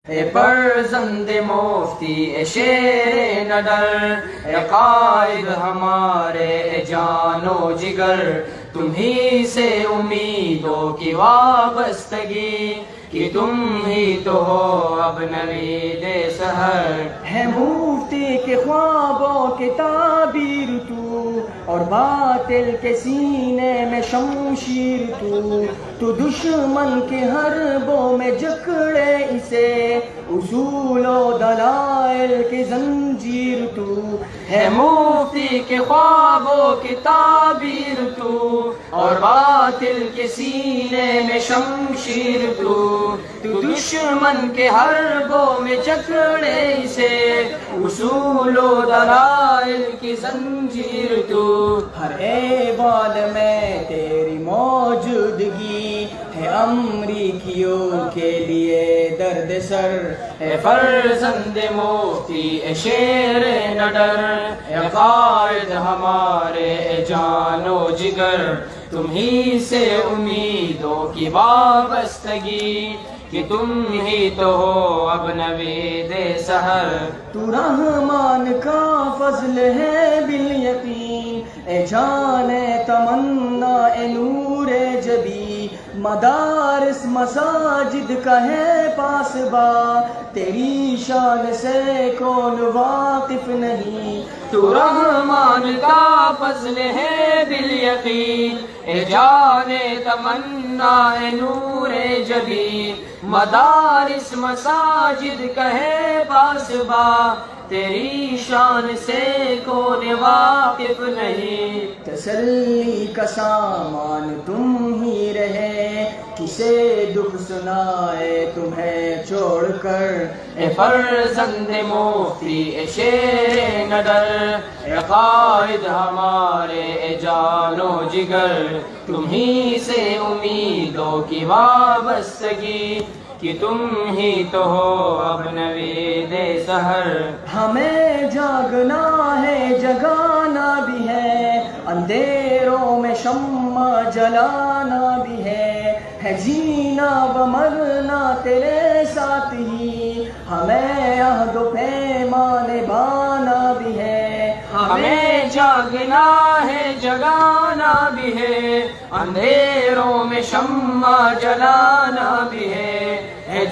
اے فرزند مفتی اے شیر نڈر، اے قائد ہمارے اے جان و جگر، تمہیں سے امیدوں کی وابستگی، کہ تم ہی تو ہو اب نوید سحر۔ ہے مفتی کے خوابوں کی تعبیر تو، اور باطل کے سینے میں شمشیر تو دشمن کے حربوں میں جکڑے اسے، اصول و دلائل کی زنجیر تو۔ ہے مفتی کے خوابوں کی تعبیر تو، اور باطل کے سینے میں شمشیر تو دشمن کے حربوں میں جکڑے اسے، اصول و دلائل کی زنجیر تو۔ ہر ایوان میں تیری موجودگی ہے امریکیوں کے لیے درد سر۔ اے فرزند مفتی اے شیر نڈر، اے قائد ہمارے اے جان و جگر، تمہیں سے امیدوں کی وابستگی، کہ تم ہی تو ہو اب نوید سحر۔ تو رحمان کا فضل ہے بالیقین، اے جان تمنا اے نور جبی، مدارس مساجد کا ہے پاسبا، تیری شان سے کون واقف نہیں۔ تو رحمان کا فضل ہے بالیقین، اے جان تمنا اے نور جبی، مدارس مساجد کا ہے پاسبا، تیری شان سے کون واقف نہیں۔ تسلی کا سامان تم ہی رہے، کسے دکھ سنائے تمہیں چھوڑ کر۔ اے فرزند مفتی اے شیر نڈر، اے قائد ہمارے اے جان و جگر، تمہیں سے امیدوں کی وابستگی، کہ تم ہی تو ہو اب نوید سحر۔ ہمیں جاگنا ہے جگانا بھی ہے، اندھیروں میں شمع جلانا بھی ہے جینا و مرنا تیرے ساتھ ہی، ہمیں عہد و پیمان نبھانا بھی ہے۔ ہمیں جاگنا ہے جگانا بھی ہے، اندھیروں میں شمع جلانا بھی ہے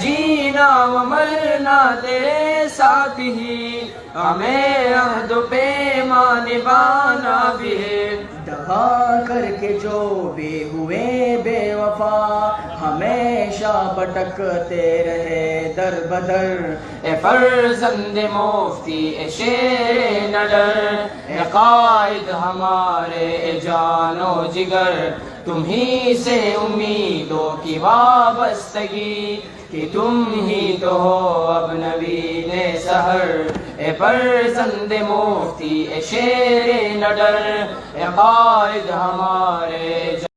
جینا و مرنا تیرے ساتھ ہی، ہمیں عہد و پیمان نبھانا بھی ہے۔ دغا کر کے جو بھی ہوئے بے وفا، ہمیشہ بھٹکتے رہے در بدر۔ اے فرزند مفتی اے شیر نڈر، اے قائد ہمارے اے جان و جگر، تمہیں سے امیدوں کی وابستگی، کہ تم ہی تو ہو اب نوید سحر۔ اے فرزند مفتی اے شیر نڈر، اے قائد ہمارے